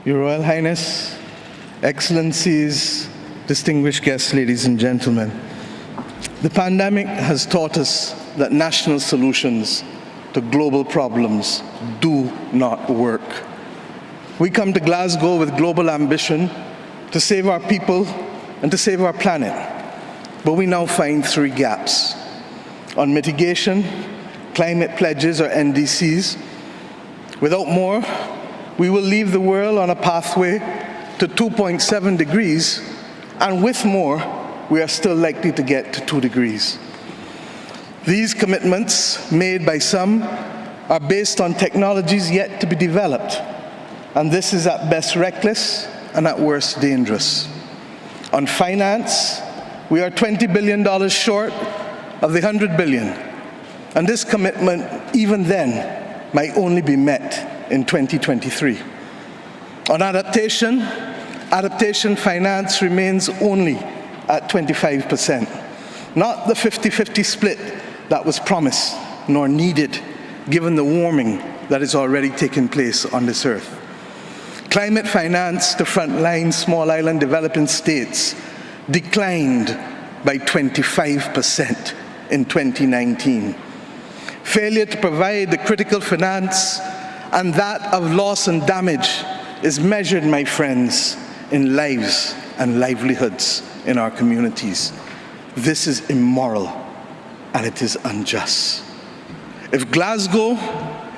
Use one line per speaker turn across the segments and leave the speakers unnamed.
Your Royal Highness, Excellencies, distinguished guests, ladies and gentlemen, the pandemic has taught us that national solutions to global problems do not work. We come to Glasgow with global ambition to save our people and to save our planet, but we now find three gaps. On mitigation, climate pledges or NDCs, without more, we will leave the world on a pathway to 2.7 degrees, and with more, we are still likely to get to 2 degrees. These commitments, made by some, are based on technologies yet to be developed, and this is at best reckless and at worst dangerous. On finance, we are $20 billion short of the $100 billion, and this commitment, even then, might only be met in 2023. On adaptation finance remains only at 25%, not the 50-50 split that was promised nor needed given the warming that is already taking place on this earth. Climate finance to frontline small island developing states declined by 25% in 2019. Failure to provide the critical finance and that of loss and damage is measured, my friends, in lives and livelihoods in our communities. This is immoral and it is unjust. If Glasgow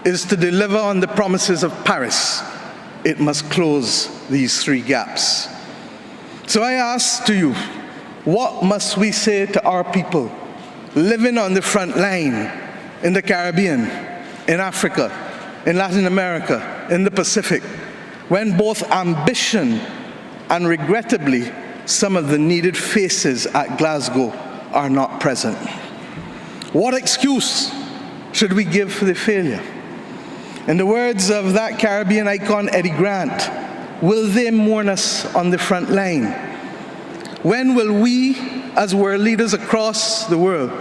is to deliver on the promises of Paris, it must close these three gaps. So I ask to you, what must we say to our people living on the front line in the Caribbean, in Africa, in Latin America, in the Pacific, when both ambition and regrettably some of the needed faces at Glasgow are not present? What excuse should we give for the failure? In the words of that Caribbean icon, Eddie Grant, will they mourn us on the front line? When will we, as world leaders across the world,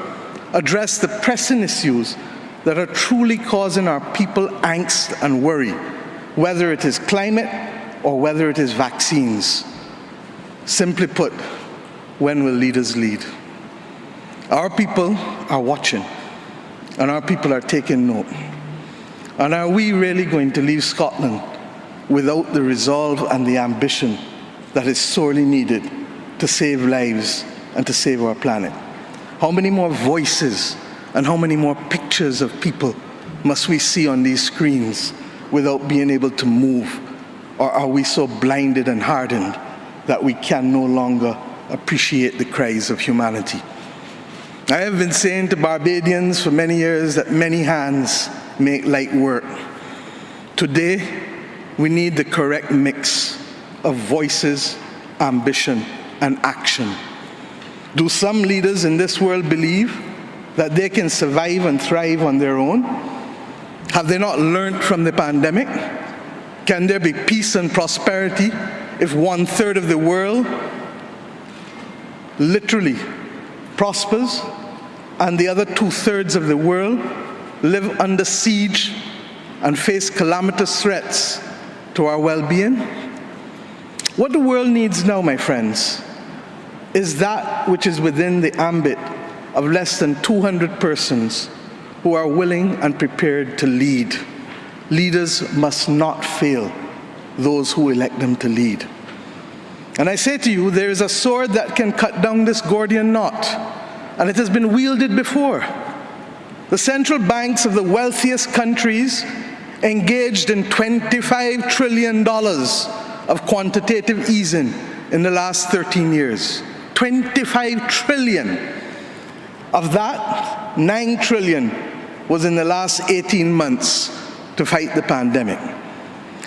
address the pressing issues that are truly causing our people angst and worry, whether it is climate or whether it is vaccines? Simply put, when will leaders lead? Our people are watching, and our people are taking note. And are we really going to leave Scotland without the resolve and the ambition that is sorely needed to save lives and to save our planet? How many more voices and how many more pictures of people must we see on these screens without being able to move? Or are we so blinded and hardened that we can no longer appreciate the cries of humanity? I have been saying to Barbadians for many years that many hands make light work. Today, we need the correct mix of voices, ambition, and action. Do some leaders in this world believe that they can survive and thrive on their own? Have they not learned from the pandemic? Can there be peace and prosperity if 1/3 of the world literally prospers and the other 2/3 of the world live under siege and face calamitous threats to our well-being? What the world needs now, my friends, is that which is within the ambit of less than 200 persons who are willing and prepared to lead. Leaders must not fail those who elect them to lead. And I say to you, there is a sword that can cut down this Gordian knot, and it has been wielded before. The central banks of the wealthiest countries engaged in $25 trillion of quantitative easing in the last 13 years. 25 trillion. Of that, 9 trillion was in the last 18 months to fight the pandemic.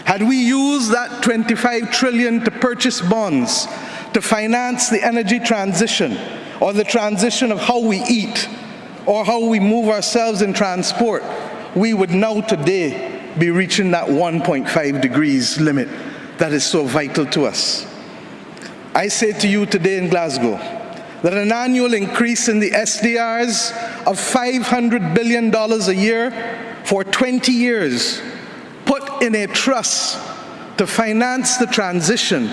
Had we used that 25 trillion to purchase bonds, to finance the energy transition, or the transition of how we eat, or how we move ourselves in transport, we would now today be reaching that 1.5 degrees limit that is so vital to us. I say to you today in Glasgow that an annual increase in the SDRs of $500 billion a year for 20 years, put in a trust to finance the transition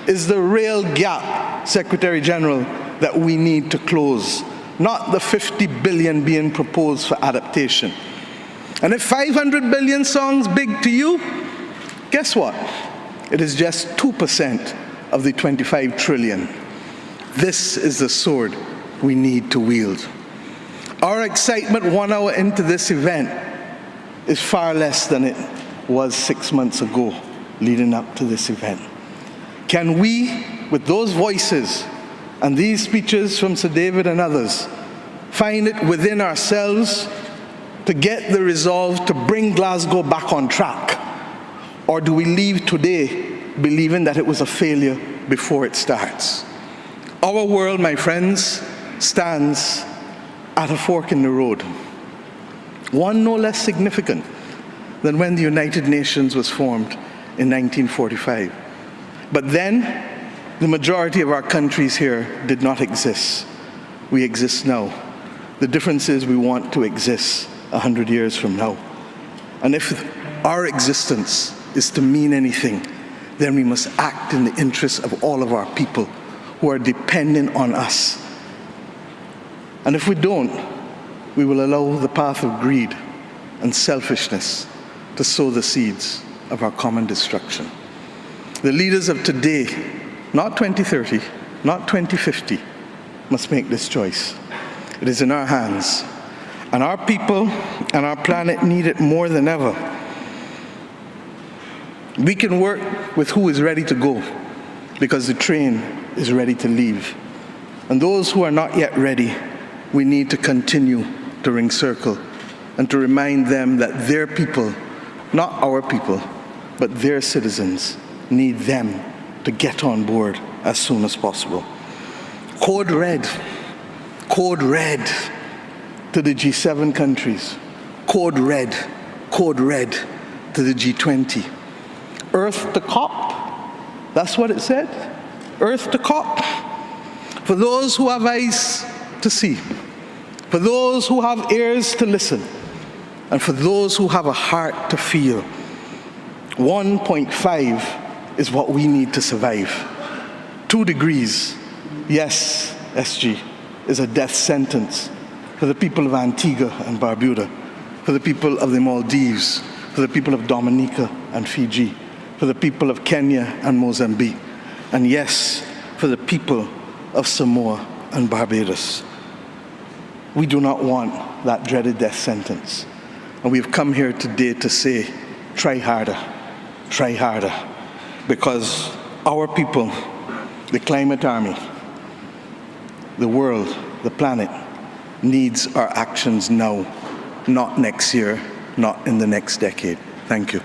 is the real gap, Secretary General, that we need to close, not the 50 billion being proposed for adaptation. And if 500 billion sounds big to you, guess what? It is just 2% of the 25 trillion. This is the sword we need to wield. Our excitement 1 hour into this event is far less than it was 6 months ago leading up to this event. Can we, with those voices and these speeches from Sir David and others, find it within ourselves to get the resolve to bring Glasgow back on track? Or do we leave today believing that it was a failure before it starts? Our world, my friends, stands at a fork in the road, one no less significant than when the United Nations was formed in 1945. But then, the majority of our countries here did not exist. We exist now. The difference is we want to exist 100 years from now. And if our existence is to mean anything, then we must act in the interests of all of our people who are dependent on us. And if we don't, we will allow the path of greed and selfishness to sow the seeds of our common destruction. The leaders of today, not 2030, not 2050, must make this choice. It is in our hands. And our people and our planet need it more than ever. We can work with who is ready to go, because the train is ready to leave. And those who are not yet ready, we need to continue to ring circle and to remind them that their people, not our people, but their citizens, need them to get on board as soon as possible. Code red to the G7 countries. Code red to the G20. Earth to COP, that's what it said. Earth to COP. For those who have eyes to see, for those who have ears to listen, and for those who have a heart to feel, 1.5 is what we need to survive. 2 degrees, yes, SG, is a death sentence for the people of Antigua and Barbuda, for the people of the Maldives, for the people of Dominica and Fiji, for the people of Kenya and Mozambique, and yes, for the people of Samoa and Barbados. We do not want that dreaded death sentence. And we've come here today to say, try harder, because our people, the climate army, the world, the planet, needs our actions now, not next year, not in the next decade. Thank you.